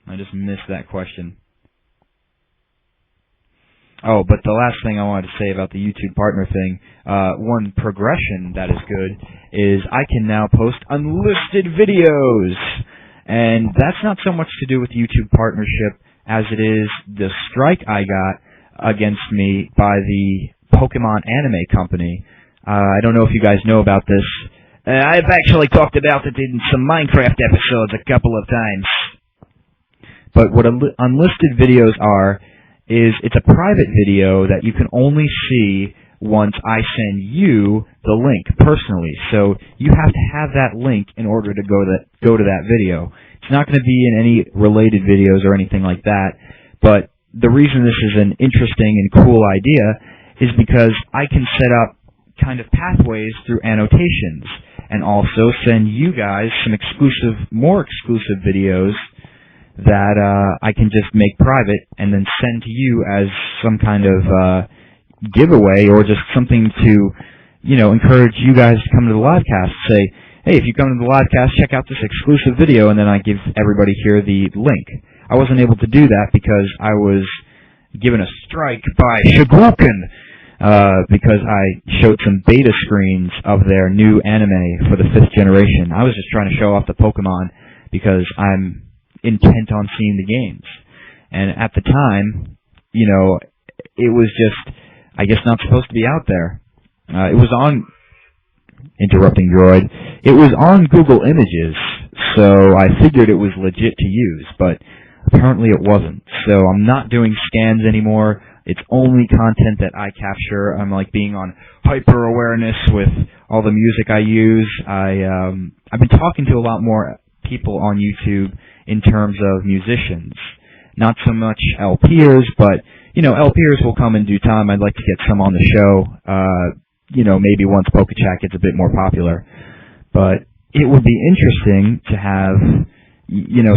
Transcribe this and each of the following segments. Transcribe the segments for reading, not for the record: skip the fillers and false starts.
I just missed that question. Oh, but the last thing I wanted to say about the YouTube partner thing, one progression that is good is I can now post unlisted videos. And that's not so much to do with YouTube partnership as it is the strike I got against me by the Pokemon anime company. I don't know if you guys know about this. I've actually talked about it in some Minecraft episodes a couple of times. But what unlisted videos are is it's a private video that you can only see once I send you the link personally. So you have to have that link in order to go to that video. It's not going to be in any related videos or anything like that. But the reason this is an interesting and cool idea is because I can set up kind of pathways through annotations and also send you guys some more exclusive videos that I can just make private and then send to you as some kind of giveaway or just something to, encourage you guys to come to the livecast. Say, hey, if you come to the livecast, check out this exclusive video, and then I give everybody here the link. I wasn't able to do that because I was given a strike by Shigouken because I showed some beta screens of their new anime for the 5th generation. I was just trying to show off the Pokemon because I'm intent on seeing the games. And at the time, it was just, I guess, not supposed to be out there. It was on, interrupting Droid, it was on Google Images, so I figured it was legit to use, but apparently it wasn't. So I'm not doing scans anymore. It's only content that I capture. I'm like being on hyper-awareness with all the music I use. I've been talking to a lot more people on YouTube in terms of musicians. Not so much LPers, but, LPers will come in due time. I'd like to get some on the show, maybe once PokeChat gets a bit more popular. But it would be interesting to have,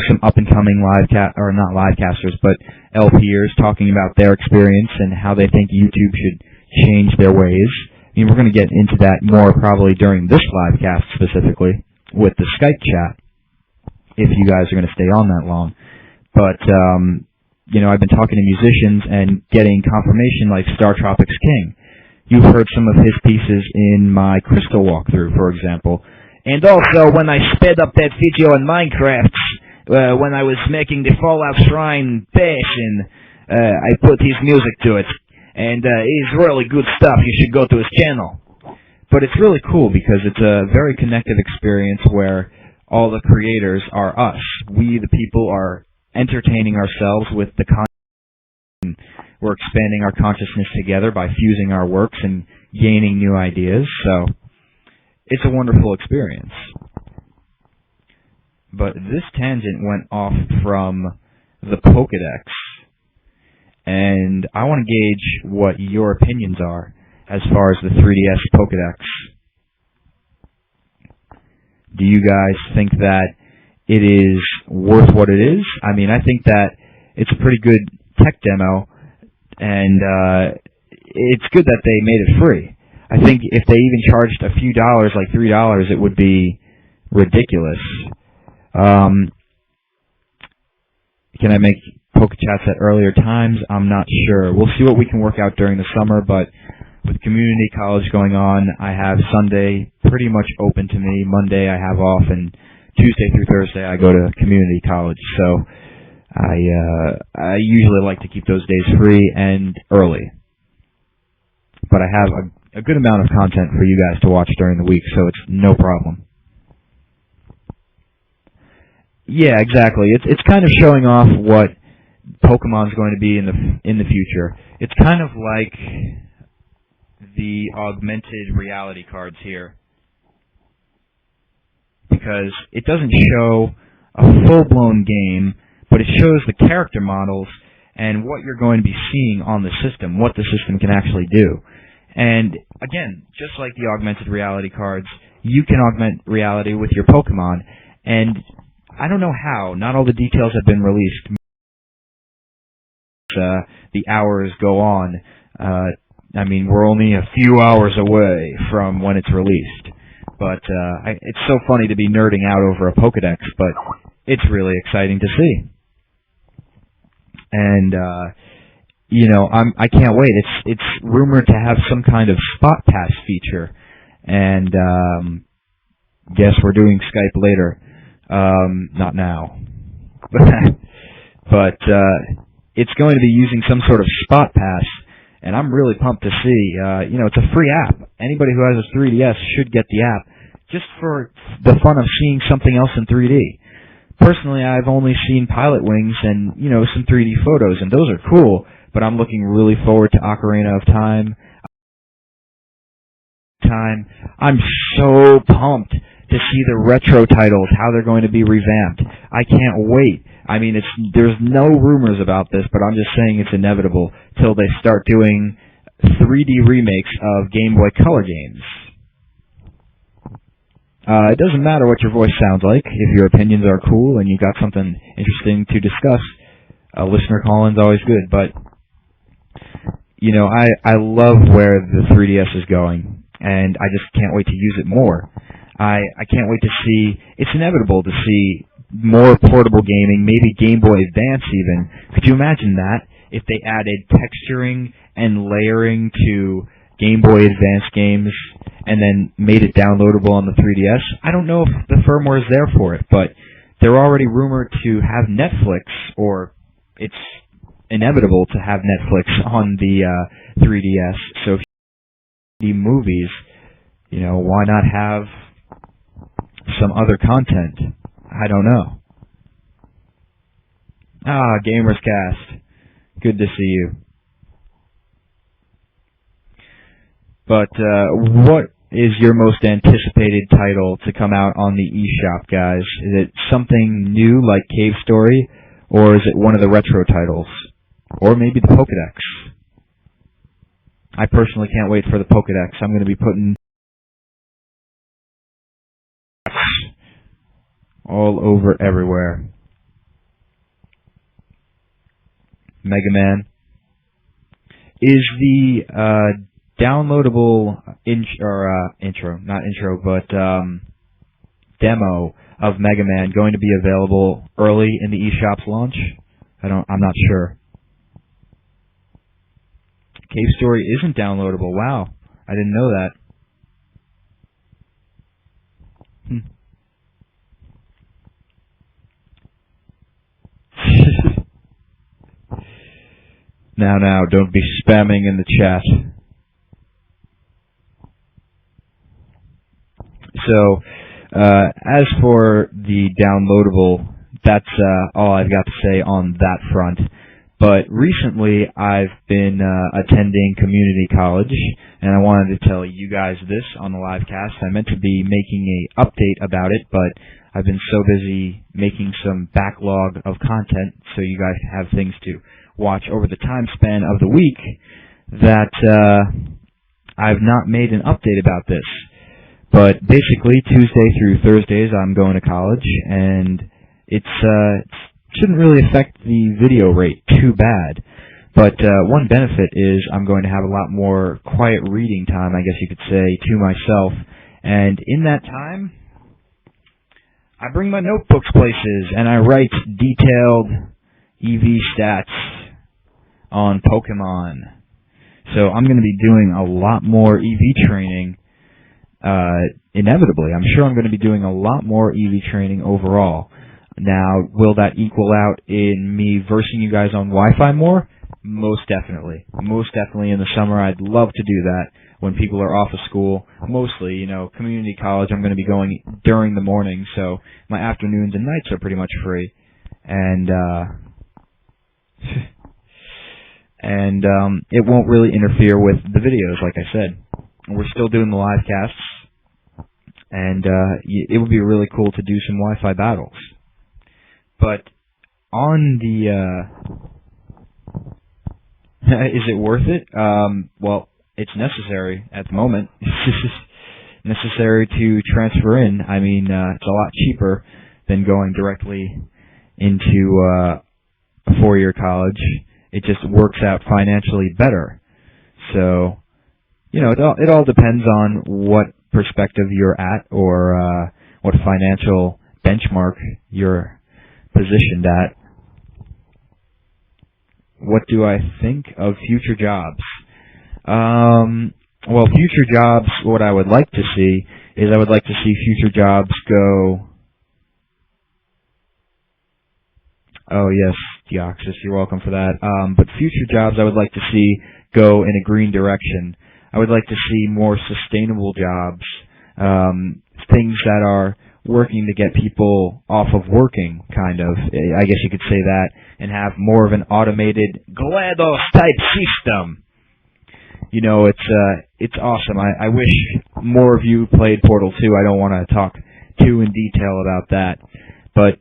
some up-and-coming not livecasters, but LPers talking about their experience and how they think YouTube should change their ways. We're going to get into that more probably during this livecast specifically with the Skype chat, if you guys are going to stay on that long. But, I've been talking to musicians and getting confirmation like Star Tropics King. You've heard some of his pieces in my Crystal walkthrough, for example. And also, when I sped up that video in Minecraft, when I was making the Fallout Shrine Passion, I put his music to it. And he's really good stuff. You should go to his channel. But it's really cool because it's a very connected experience where all the creators are us. We, the people, are entertaining ourselves with the content. We're expanding our consciousness together by fusing our works and gaining new ideas. So it's a wonderful experience. But this tangent went off from the Pokedex. And I want to gauge what your opinions are as far as the 3DS Pokedex. Do you guys think that it is worth what it is? I mean, I think that it's a pretty good tech demo, and it's good that they made it free. I think if they even charged a few dollars, like $3, it would be ridiculous. Can I make PokeChats at earlier times? I'm not sure. We'll see what we can work out during the summer, but with community college going on, I have Sunday pretty much open to me. Monday I have off, and Tuesday through Thursday I go to community college. So I usually like to keep those days free and early. But I have a good amount of content for you guys to watch during the week, so it's no problem. Yeah, exactly. It's kind of showing off what Pokemon's going to be in the future. It's kind of like the augmented reality cards here, because it doesn't show a full-blown game, but it shows the character models and what you're going to be seeing on the system, what the system can actually do. And again, just like the augmented reality cards, you can augment reality with your Pokemon, and I don't know how. Not all the details have been released. The hours go on. I mean, we're only a few hours away from when it's released. But it's so funny to be nerding out over a Pokedex, but it's really exciting to see. and I can't wait. It's rumored to have some kind of spot pass feature, and guess we're doing Skype later. Not now, but it's going to be using some sort of spot pass, and I'm really pumped to see. It's a free app. Anybody who has a 3DS should get the app, just for the fun of seeing something else in 3D. Personally, I've only seen Pilot Wings and, some 3D photos, and those are cool, but I'm looking really forward to Ocarina of Time. I'm so pumped to see the retro titles, how they're going to be revamped. I can't wait. I mean, there's no rumors about this, but I'm just saying it's inevitable till they start doing 3D remakes of Game Boy Color games. It doesn't matter what your voice sounds like. If your opinions are cool and you've got something interesting to discuss, a listener call-in's always good. But, I love where the 3DS is going, and I just can't wait to use it more. I can't wait to see, it's inevitable to see more portable gaming, maybe Game Boy Advance even. Could you imagine that? If they added texturing and layering to Game Boy Advance games and then made it downloadable on the 3DS. I don't know if the firmware is there for it, but they're already rumored to have Netflix, or it's inevitable to have Netflix on the 3DS. So if you see movies, why not have some other content? I don't know. Gamerscast. Good to see you. But what is your most anticipated title to come out on the eShop, guys? Is it something new like Cave Story, or is it one of the retro titles? Or maybe the Pokedex? I personally can't wait for the Pokedex. I'm going to be putting all over everywhere. Mega Man. Is the downloadable demo of Mega Man going to be available early in the eShop's launch? I'm not sure. Cave Story isn't downloadable. Wow, I didn't know that. Now, don't be spamming in the chat. So, as for the downloadable, that's all I've got to say on that front. But recently, I've been attending community college, and I wanted to tell you guys this on the live cast. I meant to be making an update about it, but I've been so busy making some backlog of content so you guys have things to watch over the time span of the week that I've not made an update about this. But basically, Tuesday through Thursdays, I'm going to college, and it shouldn't really affect the video rate too bad. But one benefit is I'm going to have a lot more quiet reading time, I guess you could say, to myself. And in that time, I bring my notebooks places, and I write detailed EV stats on Pokemon. So I'm going to be doing a lot more EV training, inevitably. I'm sure I'm going to be doing a lot more EV training overall. Now, will that equal out in me versing you guys on Wi-Fi more? Most definitely. Most definitely in the summer. I'd love to do that when people are off of school. Mostly, community college, I'm going to be going during the morning, so my afternoons and nights are pretty much free. And, it won't really interfere with the videos, like I said. We're still doing the live casts, and it would be really cool to do some Wi-Fi battles. But on the, is it worth it? Well, it's necessary at the moment. It's necessary to transfer in. I mean, it's a lot cheaper than going directly into a four-year college. It just works out financially better. So, it all depends on what perspective you're at, or what financial benchmark you're positioned at. What do I think of future jobs? Well, future jobs, what I would like to see is I would like to see future jobs go... Oh, yes, Deoxys, you're welcome for that. But future jobs I would like to see go in a green direction. I would like to see more sustainable jobs, things that are working to get people off of working, kind of. I guess you could say that, and have more of an automated GLaDOS-type system. You know, it's awesome. I wish more of you played Portal 2. I don't want to talk too in detail about that, but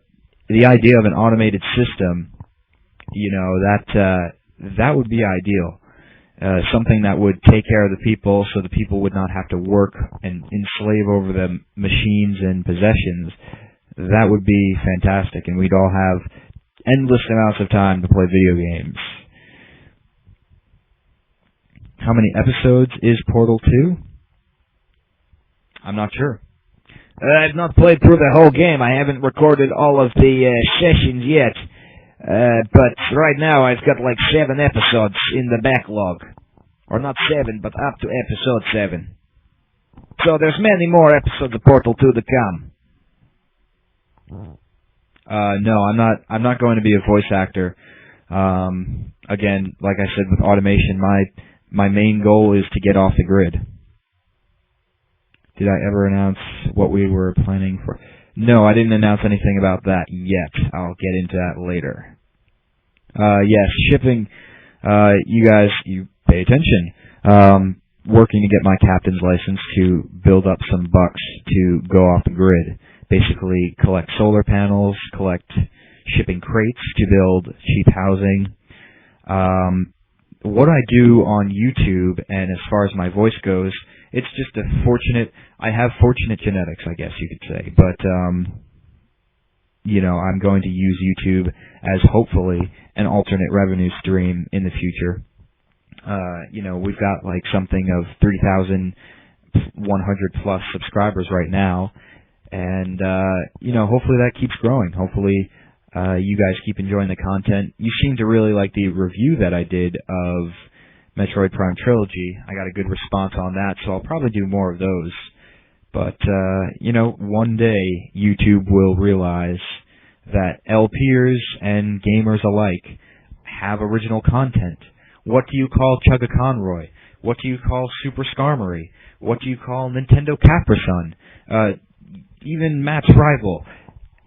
the idea of an automated system, you know, that would be ideal. Something that would take care of the people so the people would not have to work and enslave over the machines and possessions. That would be fantastic, and we'd all have endless amounts of time to play video games. How many episodes is Portal 2? I'm not sure. I've not played through the whole game. I haven't recorded all of the sessions yet. But right now I've got like 7 episodes in the backlog. Or not 7, but up to episode 7. So there's many more episodes of Portal 2 to come. No, I'm not going to be a voice actor. Again, like I said with automation, my main goal is to get off the grid. Did I ever announce what we were planning for? No, I didn't announce anything about that yet. I'll get into that later. Yes, shipping. You guys, you pay attention. Working to get my captain's license to build up some bucks to go off the grid. Basically, collect solar panels, collect shipping crates to build cheap housing. What I do on YouTube, and as far as my voice goes, it's just I have fortunate genetics, I guess you could say. But, you know, I'm going to use YouTube as hopefully an alternate revenue stream in the future. You know, we've got like something of 3,100 plus subscribers right now. And, you know, hopefully that keeps growing. Hopefully, you guys keep enjoying the content. You seem to really like the review that I did of Metroid Prime Trilogy. I got a good response on that, so I'll probably do more of those. But, you know, one day YouTube will realize that LPers and gamers alike have original content. What do you call Chugga Conroy? What do you call Super Skarmory? What do you call Nintendo Caprasun? Even Matt's rival,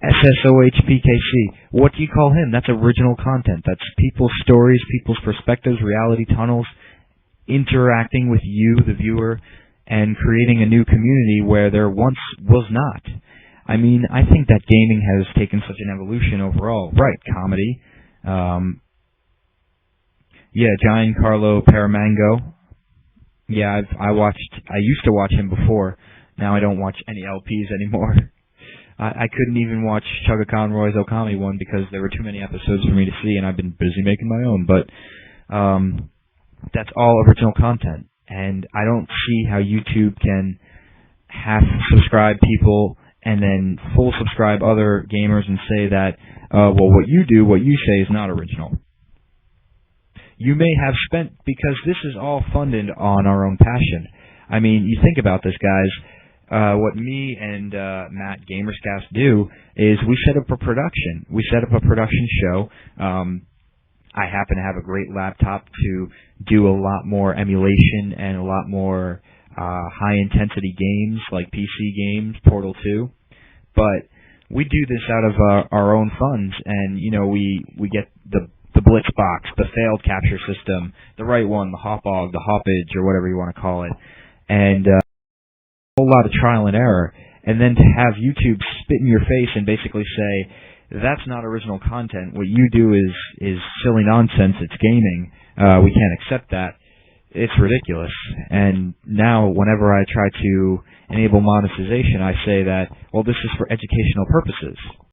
SSOHPKC. What do you call him? That's original content. That's people's stories, people's perspectives, reality tunnels, interacting with you, the viewer, and creating a new community where there once was not. I mean, I think that gaming has taken such an evolution overall. Right, comedy. Yeah, Giancarlo Paramango. Yeah, I used to watch him before. Now I don't watch any LPs anymore. I couldn't even watch Chugga Conroy's Okami one because there were too many episodes for me to see, and I've been busy making my own. But that's all original content, and I don't see how YouTube can half subscribe people and then full subscribe other gamers and say that, well, what you say is not original. You may have spent, because this is all funded on our own passion. I mean, you think about this, guys. What me and Matt Gamerscast do is we set up a production. We set up a production show. I happen to have a great laptop to do a lot more emulation and a lot more high-intensity games like PC games, Portal 2. But we do this out of our own funds, and, you know, we get the Blitz box, the failed capture system, the right one, the Hopog, the Hoppage, or whatever you want to call it, and a whole lot of trial and error. And then to have YouTube spit in your face and basically say, that's not original content, what you do is silly nonsense, it's gaming, we can't accept that, it's ridiculous. And now whenever I try to enable monetization, I say that, well, this is for educational purposes.